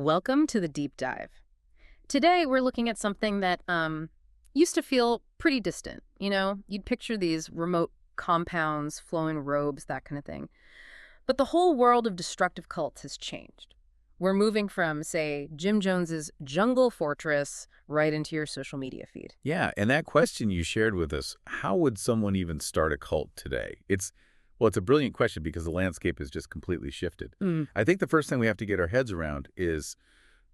Welcome to the deep dive. Today, we're looking at something that used to feel pretty distant. You'd picture these remote compounds, flowing robes, that kind of thing. But the whole world of destructive cults has changed. We're moving from, say, Jim Jones's jungle fortress right into your social media feed. Yeah, and that question you shared with us, how would someone even start a cult today? It's a brilliant question because the landscape has just completely shifted. I think the first thing we have to get our heads around is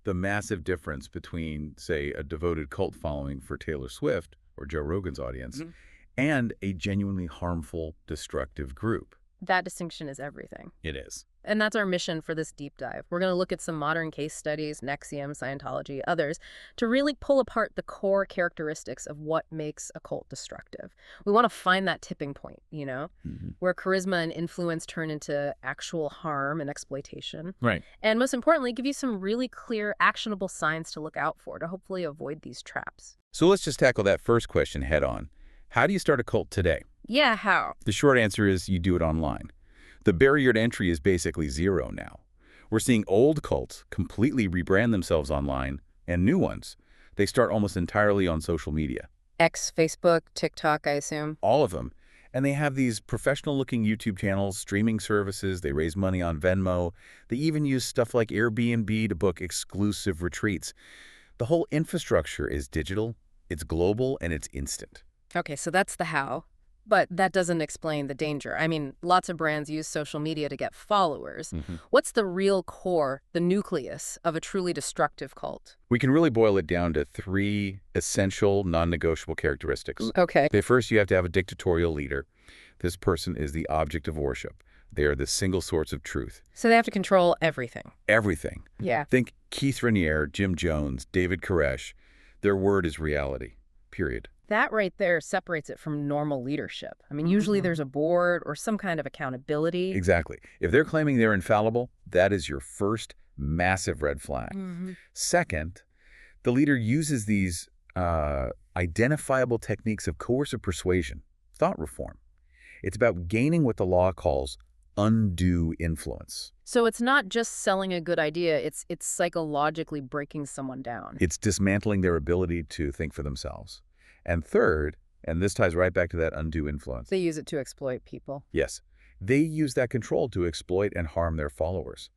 the massive difference between, say, a devoted cult following for Taylor Swift or Joe Rogan's audience and a genuinely harmful, destructive group. That distinction is everything. It is. And that's our mission for this deep dive. We're going to look at some modern case studies, NXIVM, Scientology, others, to really pull apart the core characteristics of what makes a cult destructive. We want to find that tipping point, where charisma and influence turn into actual harm and exploitation. Right. And most importantly, give you some really clear, actionable signs to look out for to hopefully avoid these traps. So let's just tackle that first question head on. How do you start a cult today? Yeah, how? The short answer is you do it online. The barrier to entry is basically zero now. We're seeing old cults completely rebrand themselves online, and new ones. They start almost entirely on social media. X, Facebook, TikTok, I assume. All of them. And they have these professional-looking YouTube channels, streaming services, they raise money on Venmo. They even use stuff like Airbnb to book exclusive retreats. The whole infrastructure is digital, it's global, and it's instant. Okay, so that's the how. But that doesn't explain the danger. I mean, lots of brands use social media to get followers. What's the real core, the nucleus, of a truly destructive cult? We can really boil it down to three essential, non-negotiable characteristics. Okay. First, you have to have a dictatorial leader. This person is the object of worship. They are the single source of truth. So they have to control everything. Everything. Yeah. Think Keith Raniere, Jim Jones, David Koresh. Their word is reality, period. That right there separates it from normal leadership. I mean, usually there's a board or some kind of accountability. Exactly. If they're claiming they're infallible, that is your first massive red flag. Second, the leader uses these identifiable techniques of coercive persuasion, thought reform. It's about gaining what the law calls undue influence. So it's not just selling a good idea, it's psychologically breaking someone down. It's dismantling their ability to think for themselves. And third, and this ties right back to that undue influence. They use it to exploit people. Yes. They use that control to exploit and harm their followers.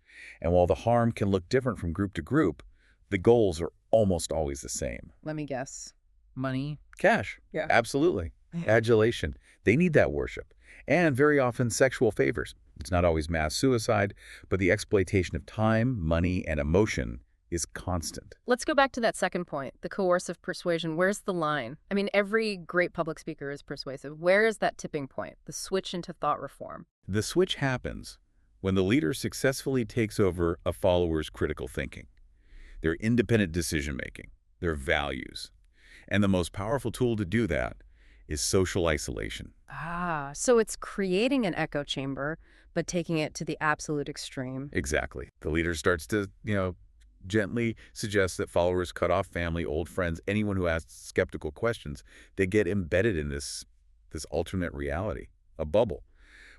And while the harm can look different from group to group, the goals are almost always the same. Let me guess. Money? Cash. Yeah. Absolutely. Adulation. They need that worship. And very often sexual favors. It's not always mass suicide, but the exploitation of time, money, and emotion is constant. Let's go back to that second point, the coercive persuasion. Where's the line? I mean, every great public speaker is persuasive. Where is that tipping point, the switch into thought reform? The switch happens when the leader successfully takes over a follower's critical thinking, their independent decision-making, their values. And the most powerful tool to do that is social isolation. Ah, so it's creating an echo chamber, but taking it to the absolute extreme. Exactly. The leader starts to, gently suggests that followers cut off family, old friends, anyone who asks skeptical questions. They get embedded in this alternate reality, a bubble,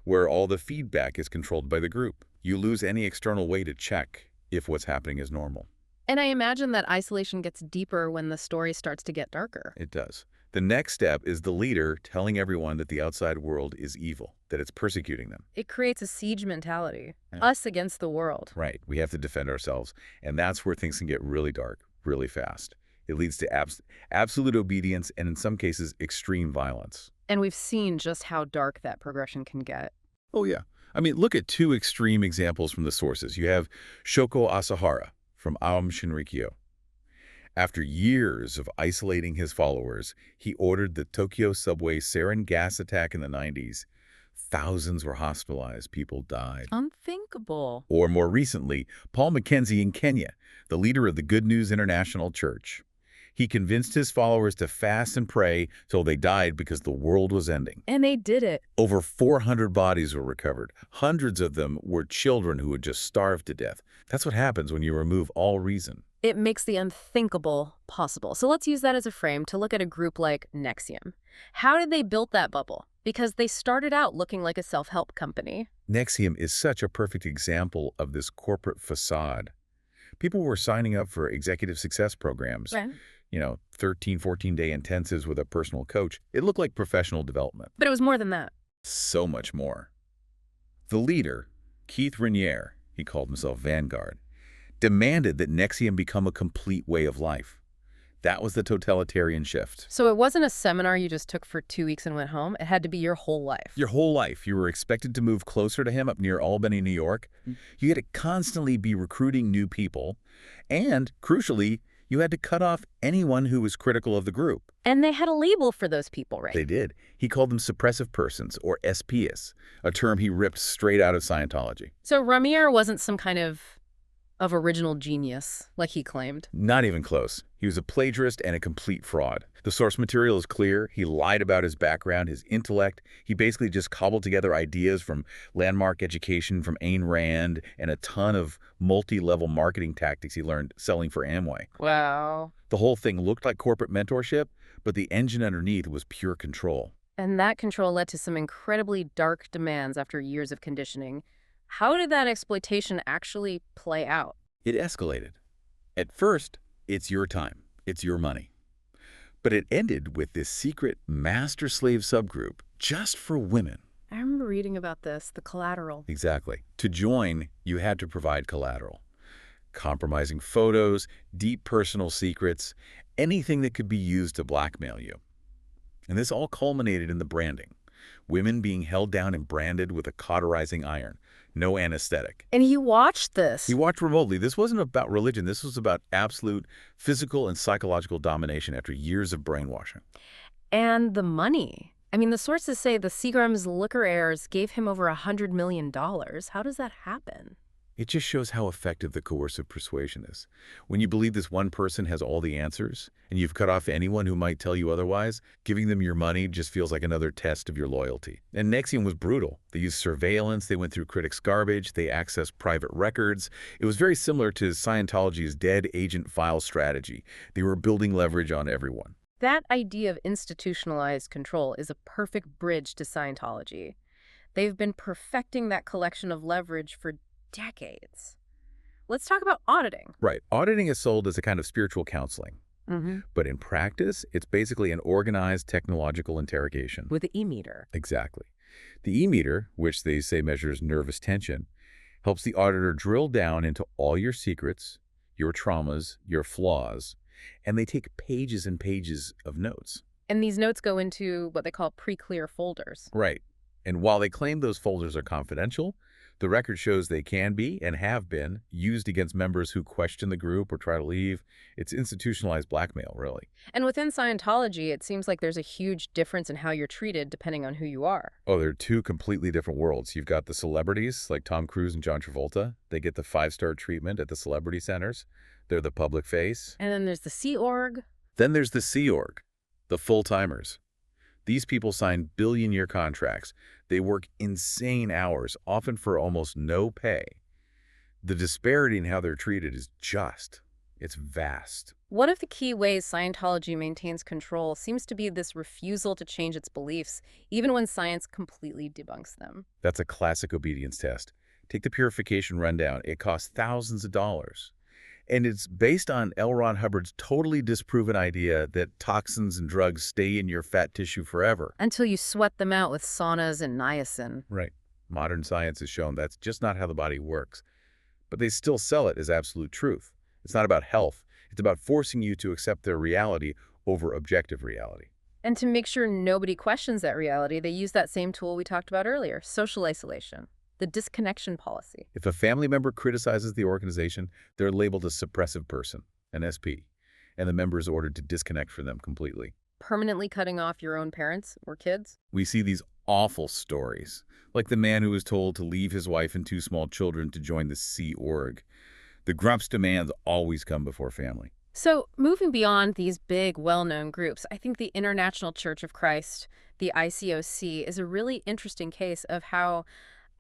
where all the feedback is controlled by the group. You lose any external way to check if what's happening is normal. And I imagine that isolation gets deeper when the story starts to get darker. It does. The next step is the leader telling everyone that the outside world is evil, that it's persecuting them. It creates a siege mentality, Yeah. us against the world. Right. We have to defend ourselves. And that's where things can get really dark, really fast. It leads to absolute obedience and, in some cases, extreme violence. And we've seen just how dark that progression can get. Oh, yeah. I mean, look at two extreme examples from the sources. You have Shoko Asahara from Aum Shinrikyo. After years of isolating his followers, he ordered the Tokyo subway sarin gas attack in the 90s. Thousands were hospitalized. People died. Unthinkable. Or more recently, Paul Mackenzie in Kenya, the leader of the Good News International Church. He convinced his followers to fast and pray till they died because the world was ending. And they did it. Over 400 bodies were recovered. Hundreds of them were children who had just starved to death. That's what happens when you remove all reason. It makes the unthinkable possible. So let's use that as a frame to look at a group like NXIVM. How did they build that bubble? Because they started out looking like a self-help company. NXIVM is such a perfect example of this corporate facade. People were signing up for executive success programs, Right. 13, 14-day intensives with a personal coach. It looked like professional development. But it was more than that. So much more. The leader, Keith Rainier, he called himself Vanguard, demanded that NXIVM become a complete way of life. That was the totalitarian shift. So it wasn't a seminar you just took for 2 weeks and went home. It had to be your whole life. Your whole life, you were expected to move closer to him up near Albany, New York. You had to constantly be recruiting new people. And, crucially, you had to cut off anyone who was critical of the group. And they had a label for those people, right? They did. He called them suppressive persons, or SPS, a term he ripped straight out of Scientology. So Rainier wasn't some kind of original genius, like he claimed. Not even close. He was a plagiarist and a complete fraud. The source material is clear. He lied about his background, his intellect. He basically just cobbled together ideas from landmark education from Ayn Rand and a ton of multi-level marketing tactics he learned selling for Amway. Wow. The whole thing looked like corporate mentorship, but the engine underneath was pure control. And that control led to some incredibly dark demands after years of conditioning. How did that exploitation actually play out? It escalated. At first, it's your time. It's your money. But it ended with this secret master-slave subgroup just for women. I remember reading about this, the collateral. Exactly. To join, you had to provide collateral. Compromising photos, deep personal secrets, anything that could be used to blackmail you. And this all culminated in the branding. Women being held down and branded with a cauterizing iron. No anesthetic. And he watched this. He watched remotely. This wasn't about religion. This was about absolute physical and psychological domination after years of brainwashing. And the money. I mean, the sources say the Seagram's liquor heirs gave him over $100 million. How does that happen? It just shows how effective the coercive persuasion is. When you believe this one person has all the answers, and you've cut off anyone who might tell you otherwise, giving them your money just feels like another test of your loyalty. And NXIVM was brutal. They used surveillance, they went through critics' garbage, they accessed private records. It was very similar to Scientology's dead agent file strategy. They were building leverage on everyone. That idea of institutionalized control is a perfect bridge to Scientology. They've been perfecting that collection of leverage for decades. Let's talk about auditing. Right. Auditing is sold as a kind of spiritual counseling. But in practice, it's basically an organized technological interrogation. With the e-meter. Exactly. The e-meter, which they say measures nervous tension, helps the auditor drill down into all your secrets, your traumas, your flaws, and they take pages and pages of notes. And these notes go into what they call pre-clear folders. Right. And while they claim those folders are confidential, the record shows they can be and have been used against members who question the group or try to leave. It's institutionalized blackmail, really. And within Scientology, it seems like there's a huge difference in how you're treated depending on who you are. Oh, they're two completely different worlds. You've got the celebrities like Tom Cruise and John Travolta. They get the 5-star treatment at the celebrity centers. They're the public face. And then there's the Sea Org. Then there's the Sea Org, the full-timers. These people sign billion-year contracts. They work insane hours, often for almost no pay. The disparity in how they're treated is just, it's vast. One of the key ways Scientology maintains control seems to be this refusal to change its beliefs, even when science completely debunks them. That's a classic obedience test. Take the purification rundown. It costs thousands of dollars. And it's based on L. Ron Hubbard's totally disproven idea that toxins and drugs stay in your fat tissue forever. Until you sweat them out with saunas and niacin. Right. Modern science has shown that's just not how the body works. But they still sell it as absolute truth. It's not about health. It's about forcing you to accept their reality over objective reality. And to make sure nobody questions that reality, they use that same tool we talked about earlier, social isolation. The disconnection policy. If a family member criticizes the organization, they're labeled a suppressive person, an SP, and the member is ordered to disconnect from them completely. Permanently cutting off your own parents or kids? We see these awful stories, like the man who was told to leave his wife and 2 small children to join the Sea Org. The Grump's demands always come before family. So, moving beyond these big, well-known groups, I think the International Church of Christ, the ICOC, is a really interesting case of how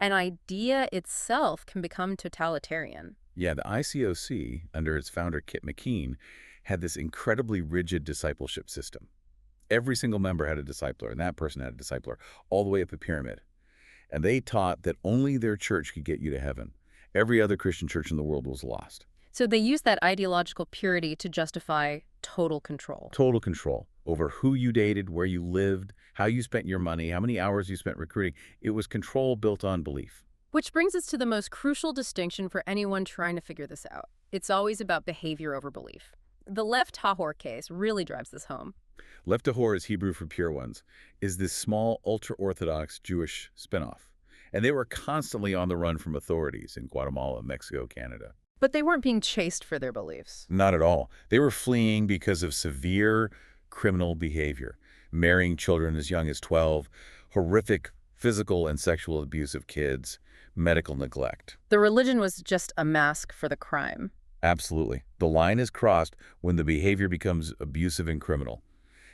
an idea itself can become totalitarian. Yeah, the ICOC, under its founder Kit McKean, had this incredibly rigid discipleship system. Every single member had a discipler, and that person had a discipler, all the way up the pyramid. And they taught that only their church could get you to heaven. Every other Christian church in the world was lost. So they use that ideological purity to justify total control. Total control over who you dated, where you lived, how you spent your money, how many hours you spent recruiting. It was control built on belief. Which brings us to the most crucial distinction for anyone trying to figure this out. It's always about behavior over belief. The Left Tahor case really drives this home. Left Tahor is Hebrew for pure ones, is this small, ultra-Orthodox Jewish spinoff. And they were constantly on the run from authorities in Guatemala, Mexico, Canada. But they weren't being chased for their beliefs. Not at all. They were fleeing because of severe criminal behavior, marrying children as young as 12, horrific physical and sexual abuse of kids, medical neglect. The religion was just a mask for the crime. Absolutely. The line is crossed when the behavior becomes abusive and criminal.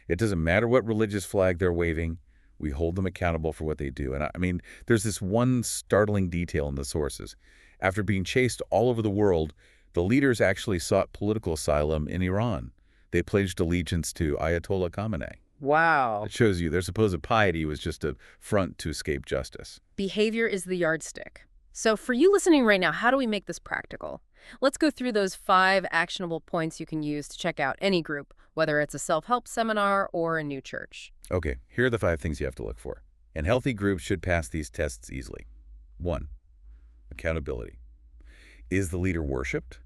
It doesn't matter what religious flag they're waving. We hold them accountable for what they do. And I mean, there's this one startling detail in the sources. After being chased all over the world, the leaders actually sought political asylum in Iran. They pledged allegiance to Ayatollah Khamenei. Wow. It shows you their supposed piety was just a front to escape justice. Behavior is the yardstick. So for you listening right now, how do we make this practical? Let's go through those 5 actionable points you can use to check out any group, whether it's a self-help seminar or a new church. Okay, here are the 5 things you have to look for. And healthy groups should pass these tests easily. 1. Accountability. Is the leader worshipped?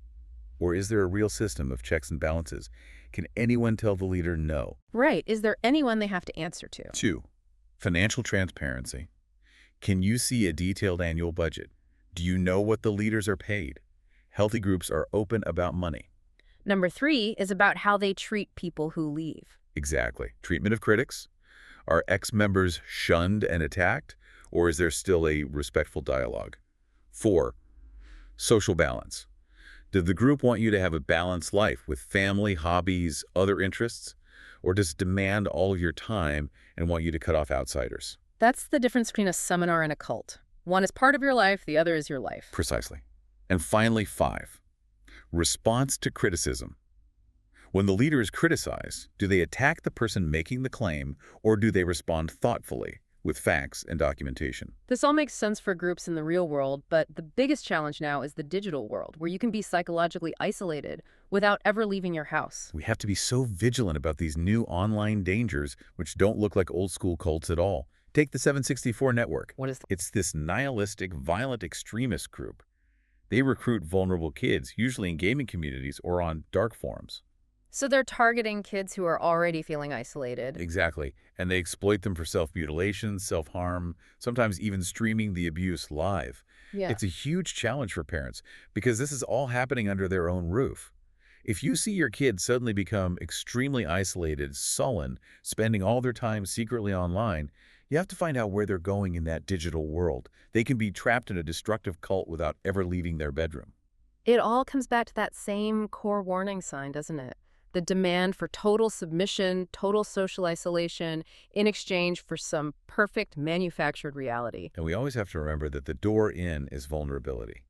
Or is there a real system of checks and balances? Can anyone tell the leader no? Right. Is there anyone they have to answer to? 2. Financial transparency. Can you see a detailed annual budget? Do you know what the leaders are paid? Healthy groups are open about money. Number 3 is about how they treat people who leave. Exactly. Treatment of critics. Are ex-members shunned and attacked? Or is there still a respectful dialogue? 4. Social balance. Did the group want you to have a balanced life with family, hobbies, other interests? Or does it demand all of your time and want you to cut off outsiders? That's the difference between a seminar and a cult. One is part of your life, the other is your life. Precisely. And finally, 5. Response to criticism. When the leader is criticized, do they attack the person making the claim, or do they respond thoughtfully with facts and documentation? This all makes sense for groups in the real world, but the biggest challenge now is the digital world, where you can be psychologically isolated without ever leaving your house. We have to be so vigilant about these new online dangers, which don't look like old-school cults at all. Take the 764 network. What is that? It's this nihilistic, violent extremist group. They recruit vulnerable kids, usually in gaming communities or on dark forums. So they're targeting kids who are already feeling isolated. Exactly. And they exploit them for self-mutilation, self-harm, sometimes even streaming the abuse live. Yeah. It's a huge challenge for parents because this is all happening under their own roof. If you see your kids suddenly become extremely isolated, sullen, spending all their time secretly online, you have to find out where they're going in that digital world. They can be trapped in a destructive cult without ever leaving their bedroom. It all comes back to that same core warning sign, doesn't it? The demand for total submission, total social isolation, in exchange for some perfect manufactured reality. And we always have to remember that the door in is vulnerability.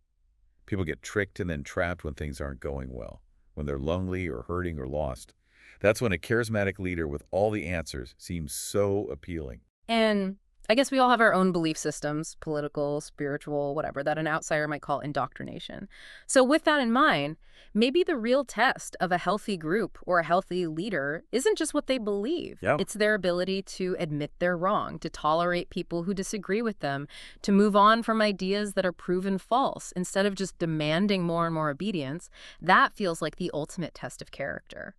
People get tricked and then trapped when things aren't going well, when they're lonely or hurting or lost. That's when a charismatic leader with all the answers seems so appealing. And I guess we all have our own belief systems, political, spiritual, whatever, that an outsider might call indoctrination. So with that in mind, maybe the real test of a healthy group or a healthy leader isn't just what they believe. Yeah. It's their ability to admit they're wrong, to tolerate people who disagree with them, to move on from ideas that are proven false instead of just demanding more and more obedience. That feels like the ultimate test of character.